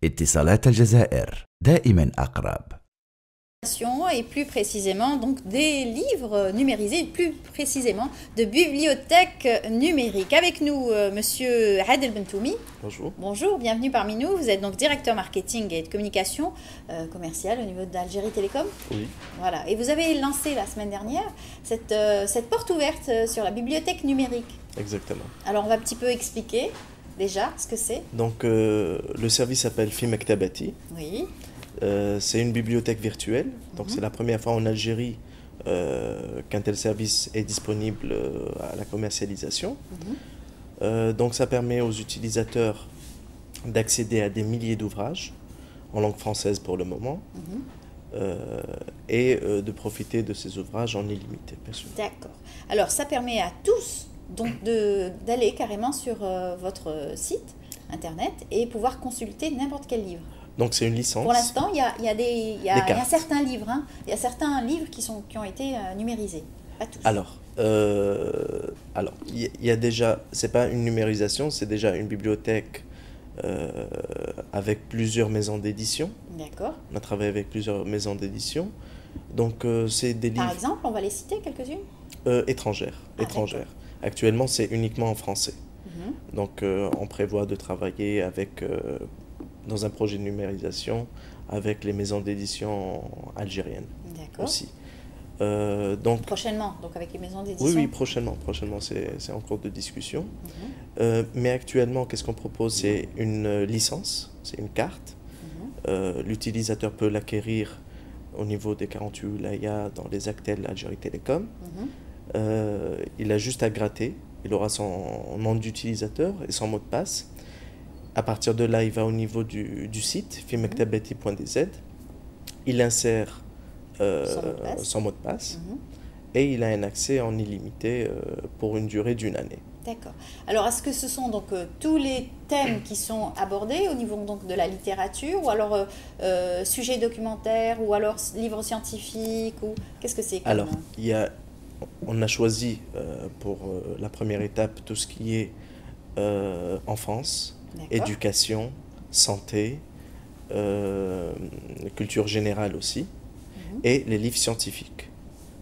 اتصالات الجزائر دائما أقرب. Et plus précisément donc des livres numérisés, plus précisément de bibliothèques numériques. Avec nous, monsieur Adel Bentoumi. Bonjour. Bonjour, bienvenue parmi nous. Vous êtes donc directeur marketing et de communication commerciale au niveau d'Algérie Télécom. Oui. Voilà. Et vous avez lancé la semaine dernière cette porte ouverte sur la bibliothèque numérique. Exactement. Alors on va un petit peu expliquer déjà ce que c'est. Donc le service s'appelle Fi Maktabati. Oui. C'est une bibliothèque virtuelle, donc c'est la première fois en Algérie qu'un tel service est disponible à la commercialisation. Donc ça permet aux utilisateurs d'accéder à des milliers d'ouvrages en langue française pour le moment et de profiter de ces ouvrages en illimité, bien sûr. D'accord. Alors ça permet à tous donc d'aller carrément sur votre site internet et pouvoir consulter n'importe quel livre. Donc c'est une licence. Pour l'instant, il y a certains livres, hein. Il y a certains livres qui ont été numérisés, pas tous. Alors, il y a déjà, c'est pas une numérisation, c'est déjà une bibliothèque avec plusieurs maisons d'édition. D'accord. On a travaillé avec plusieurs maisons d'édition. Donc c'est des livres. Par exemple, on va les citer quelques-unes. Étrangères. Actuellement, c'est uniquement en français. Donc on prévoit de travailler avec dans un projet de numérisation avec les maisons d'édition algériennes aussi. Donc, prochainement, donc avec les maisons d'édition. Oui, prochainement, c'est en cours de discussion. Mais actuellement, qu'est-ce qu'on propose? C'est une licence, c'est une carte. L'utilisateur peut l'acquérir au niveau des 48 wilayas dans les Actel Algérie Télécom. Il a juste à gratter, il aura son nom d'utilisateur et son mot de passe. À partir de là, il va au niveau du site, fimaktabati.dz. Il insère son mot de passe et il a un accès en illimité pour une durée d'1 année. D'accord. Alors, est-ce que ce sont donc tous les thèmes qui sont abordés au niveau donc de la littérature, ou alors sujets documentaires, ou alors livres scientifiques, ou qu'est-ce que c'est? Alors, on a choisi pour la première étape tout ce qui est enfance, éducation, santé, culture générale aussi, et les livres scientifiques.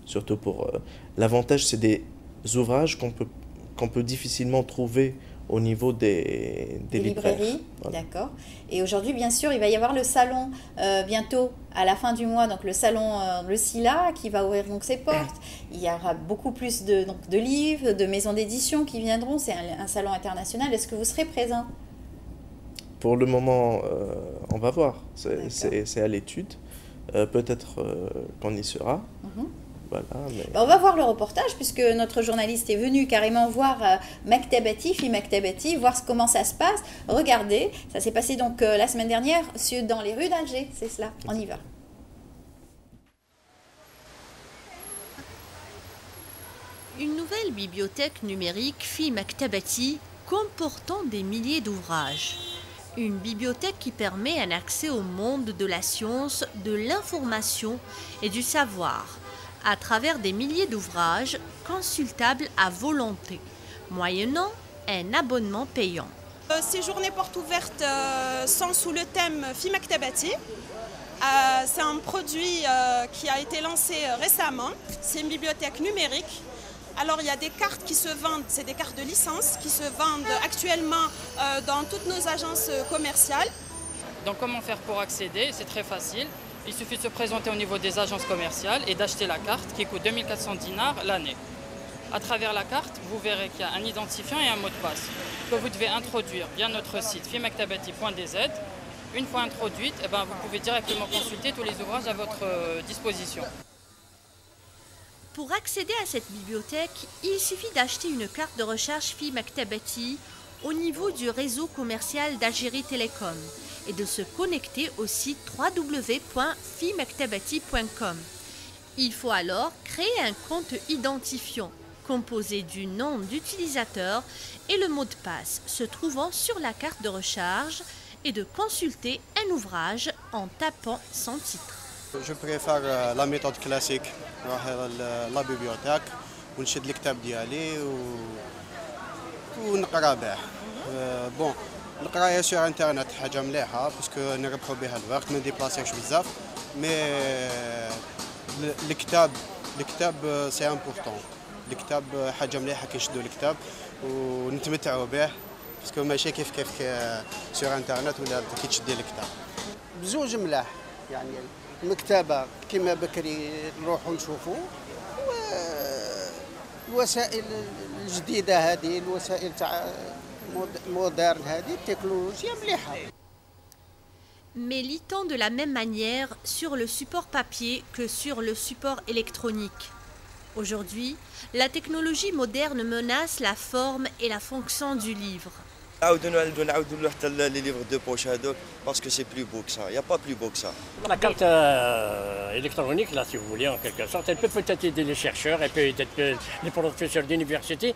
Surtout pour... l'avantage, c'est des ouvrages qu'on peut difficilement trouver au niveau des librairies. Voilà. D'accord. Et aujourd'hui, bien sûr, il va y avoir le salon bientôt, à la fin du mois, donc le salon, le SILA, qui va ouvrir donc ses portes. Il y aura beaucoup plus de livres, de maisons d'édition qui viendront. C'est un salon international. Est-ce que vous serez présent? Pour le moment, on va voir. C'est à l'étude. Peut-être qu'on y sera. Voilà, mais... on va voir le reportage, puisque notre journaliste est venu carrément voir Maktabati, Fi Maktabati, voir comment ça se passe. Regardez, ça s'est passé donc la semaine dernière dans les rues d'Alger, c'est cela. On y va. Une nouvelle bibliothèque numérique Fi Maktabati comportant des milliers d'ouvrages. Une bibliothèque qui permet un accès au monde de la science, de l'information et du savoir, à travers des milliers d'ouvrages consultables à volonté, moyennant un abonnement payant. Ces journées portes ouvertes sont sous le thème Fi Maktabati. C'est un produit qui a été lancé récemment. C'est une bibliothèque numérique. Alors il y a des cartes qui se vendent, c'est des cartes de licence qui se vendent actuellement dans toutes nos agences commerciales. Donc comment faire pour accéder? C'est très facile. Il suffit de se présenter au niveau des agences commerciales et d'acheter la carte qui coûte 2400 dinars l'année. À travers la carte, vous verrez qu'il y a un identifiant et un mot de passe que vous devez introduire via notre site fimaktabati.dz. Une fois introduite, vous pouvez directement consulter tous les ouvrages à votre disposition. Pour accéder à cette bibliothèque, il suffit d'acheter une carte de recherche Fi Maktabati au niveau du réseau commercial d'Algérie Télécom et de se connecter au site www.fimaktabati.com. Il faut alors créer un compte identifiant composé du nom d'utilisateur et le mot de passe se trouvant sur la carte de recharge et de consulter un ouvrage en tapant son titre. Je préfère la méthode classique, la bibliothèque, ونشد الكتاب ديالي ونقرا به. Bon, القرايه سور انترنت حاجه مليحه باسكو نربحوا بها الوقت ما نديبلاسيوش بزاف مي الكتاب سي امبورطون الكتاب حاجه مليحه كيشدوا الكتاب ونتمتعوا به باسكو ماشي كيف سور انترنت ولا كي تشدي الكتاب بزوج ملاح يعني المكتبه كما بكري نروحوا نشوفوا الوسائل الجديده هذه الوسائل تاع مودرن هذه التكنولوجيا مليحه. Mais lit-on de la même manière sur le support papier que sur le support électronique? Aujourd'hui, la technologie moderne menace la forme et la fonction du livre. نعاودوا حتى لي ليفر دو بوش هذوك باسكو سي بلو بو كسا يا با بلو بو كسا. La carte électronique, là, si vous voulez, en quelque sorte, elle peut peut-être aider les chercheurs, elle peut aider les professeurs d'université,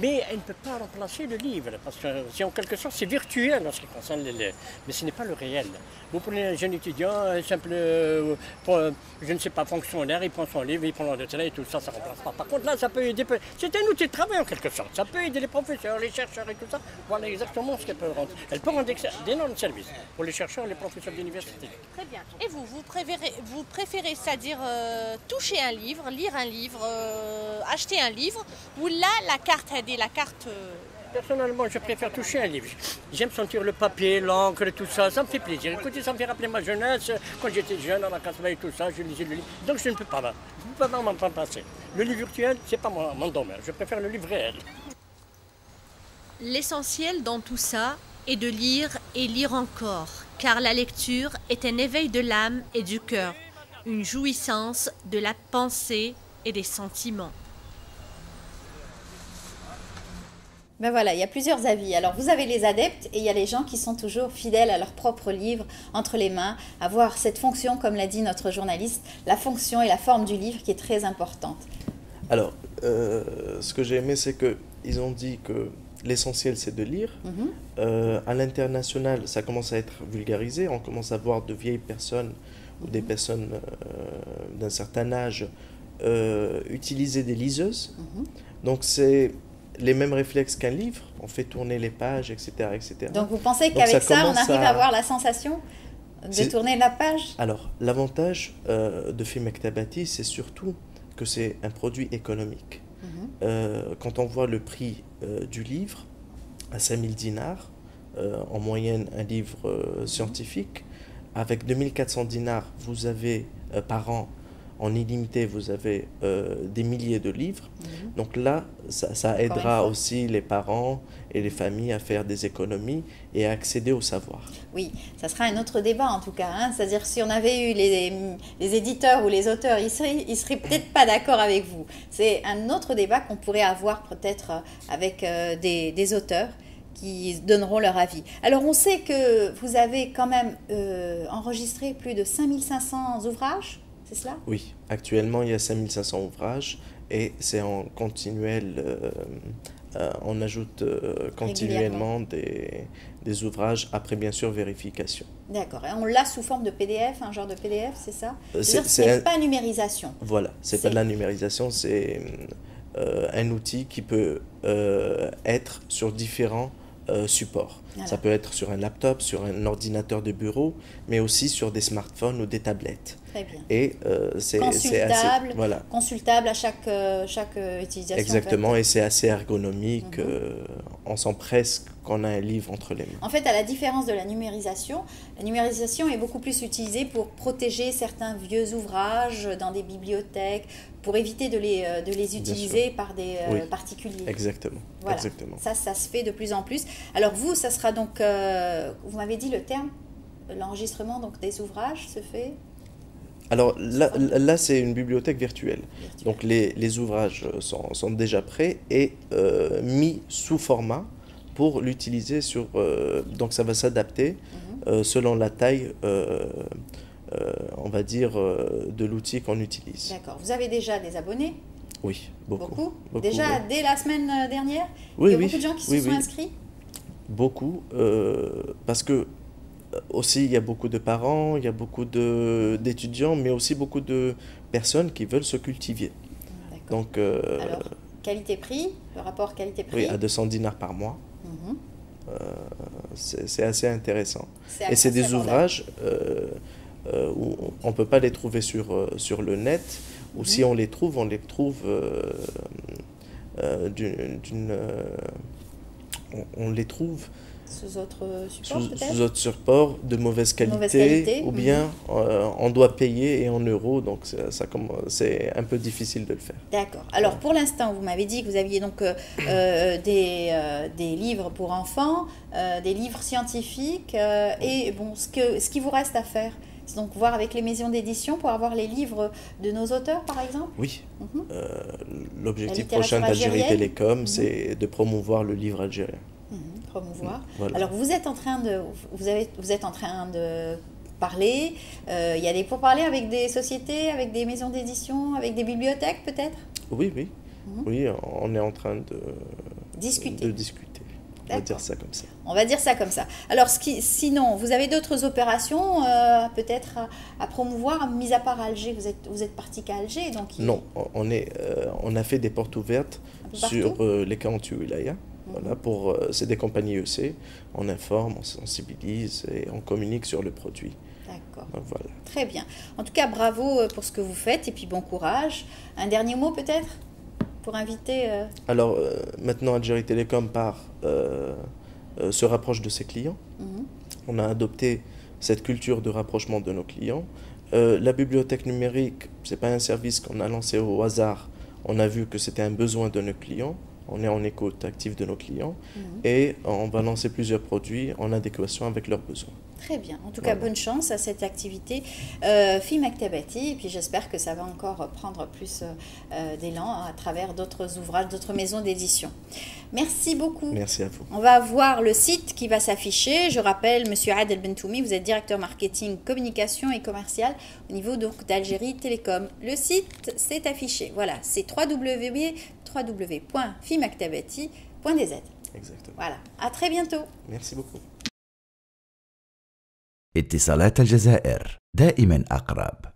mais elle ne peut pas remplacer le livre, parce que c'est en quelque sorte, c'est virtuel en ce qui concerne les... Mais ce n'est pas le réel. Vous prenez un jeune étudiant, un simple, je ne sais pas, fonctionnaire, il prend son livre, il prend le trait et tout ça, ça ne remplace pas. Par contre, là, ça peut aider... C'est un outil de travail en quelque sorte, ça peut aider les professeurs, les chercheurs et tout ça. Voilà exactement ce qu'elle peut rendre. Elle peut rendre d'énormes services pour les chercheurs et les professeurs d'université. Très bien. Et vous préférez, c'est-à-dire toucher un livre, lire un livre, acheter un livre, ou là, la carte, la carte... Personnellement, je préfère toucher un livre. J'aime sentir le papier, l'encre, tout ça. Ça me fait plaisir. Écoutez, ça me fait rappeler ma jeunesse. Quand j'étais jeune, à la Casbah et tout ça, je lisais le livre. Donc je ne peux pas là. Je ne peux pas m'en passer. Le livre virtuel, ce n'est pas mon domaine. Je préfère le livre réel. L'essentiel dans tout ça est de lire et lire encore, car la lecture est un éveil de l'âme et du cœur, une jouissance de la pensée et des sentiments. Ben voilà, il y a plusieurs avis. Alors vous avez les adeptes et il y a les gens qui sont toujours fidèles à leur propre livre entre les mains, avoir cette fonction, comme l'a dit notre journaliste, la fonction et la forme du livre qui est très importante. Alors, ce que j'ai aimé, c'est qu'ils ont dit que l'essentiel, c'est de lire. À l'international, ça commence à être vulgarisé. On commence à voir de vieilles personnes ou des personnes d'un certain âge utiliser des liseuses. Donc, c'est les mêmes réflexes qu'un livre. On fait tourner les pages, etc. etc. Donc, vous pensez qu'avec ça, on arrive à avoir la sensation de tourner la page? Alors, l'avantage de Fi Maktabati, c'est surtout que c'est un produit économique. Quand on voit le prix du livre à 5000 dinars, en moyenne un livre scientifique, avec 2400 dinars, vous avez par an, en illimité, vous avez des milliers de livres. Donc là, ça aidera aussi les parents et les familles à faire des économies et à accéder au savoir. Oui, ça sera un autre débat en tout cas. Hein. C'est-à-dire si on avait eu les éditeurs ou les auteurs, ils seraient peut-être pas d'accord avec vous. C'est un autre débat qu'on pourrait avoir peut-être avec des auteurs qui donneront leur avis. Alors on sait que vous avez quand même enregistré plus de 5500 ouvrages. C'est cela? Oui, actuellement il y a 5500 ouvrages et c'est en continuel, on ajoute continuellement des ouvrages après bien sûr vérification. D'accord, et on l'a sous forme de PDF, un genre de PDF, c'est ça? C'est pas numérisation. Voilà, c'est pas de la numérisation, c'est un outil qui peut être sur différents supports. Voilà. Ça peut être sur un laptop, sur un ordinateur de bureau, mais aussi sur des smartphones ou des tablettes. Très bien. Et c'est consultable, assez, voilà. Consultable à chaque utilisation. Exactement, en fait. Et c'est assez ergonomique. On sent presque qu'on a un livre entre les mains. En fait, à la différence de la numérisation est beaucoup plus utilisée pour protéger certains vieux ouvrages dans des bibliothèques, pour éviter de les utiliser par des particuliers. Exactement. Voilà. Exactement. Ça se fait de plus en plus. Alors vous, ça sera donc, vous m'avez dit le terme, l'enregistrement donc des ouvrages se fait. Alors là c'est une bibliothèque virtuelle. Donc les ouvrages sont déjà prêts et mis sous format pour l'utiliser sur... donc ça va s'adapter selon la taille, on va dire, de l'outil qu'on utilise. D'accord. Vous avez déjà des abonnés? Oui, beaucoup. Déjà, dès la semaine dernière, il y a beaucoup de gens qui se sont inscrits? Beaucoup, parce que aussi il y a beaucoup de parents, il y a beaucoup d'étudiants, mais aussi beaucoup de personnes qui veulent se cultiver. Donc, alors, qualité-prix, le rapport qualité-prix? Oui, à 200 dinars par mois. c'est assez intéressant. C'est Et c'est des assez ouvrages où on ne peut pas les trouver sur le net, ou si on les trouve on les trouve sous autre support peut-être. sous autre support de mauvaise qualité, ou bien on doit payer et en euros, donc c'est un peu difficile de le faire. D'accord. Alors pour l'instant, vous m'avez dit que vous aviez donc des livres pour enfants, des livres scientifiques, et bon, ce qui vous reste à faire, c'est donc voir avec les maisons d'édition pour avoir les livres de nos auteurs, par exemple. Oui. L'objectif La littérature prochain d'Algérie algérienne. Télécom, c'est de promouvoir le livre algérien. Promouvoir. Voilà. Alors vous êtes en train de parler. Il y a des pourparlers avec des sociétés, avec des maisons d'édition, avec des bibliothèques peut-être. Oui. Oui, on est en train de discuter. On va dire ça comme ça. On va dire ça comme ça. Alors, sinon, vous avez d'autres opérations peut-être à promouvoir, mis à part Alger. Vous êtes parti qu'à Alger, donc. Non, on a fait des portes ouvertes sur les 48 wilayas. Voilà, c'est des compagnies EC. On informe, on sensibilise et on communique sur le produit. D'accord. Donc, voilà. Très bien. En tout cas, bravo pour ce que vous faites et puis bon courage. Un dernier mot peut-être pour inviter. Alors maintenant, Algérie Télécom se rapproche de ses clients. On a adopté cette culture de rapprochement de nos clients. La bibliothèque numérique, ce n'est pas un service qu'on a lancé au hasard. On a vu que c'était un besoin de nos clients. On est en écoute active de nos clients et on va lancer plusieurs produits en adéquation avec leurs besoins. Très bien. En tout cas, bonne chance à cette activité Fi Maktabati. Et puis j'espère que ça va encore prendre plus d'élan à travers d'autres ouvrages, d'autres maisons d'édition. Merci beaucoup. Merci à vous. On va voir le site qui va s'afficher. Je rappelle, Monsieur Adel Bentoumi, vous êtes directeur marketing, communication et commercial au niveau d'Algérie Télécom. Le site s'est affiché. Voilà, c'est www.fimaktabati.dz. Exactement. Voilà. À très bientôt. Merci beaucoup. اتصالات الجزائر دائما أقرب.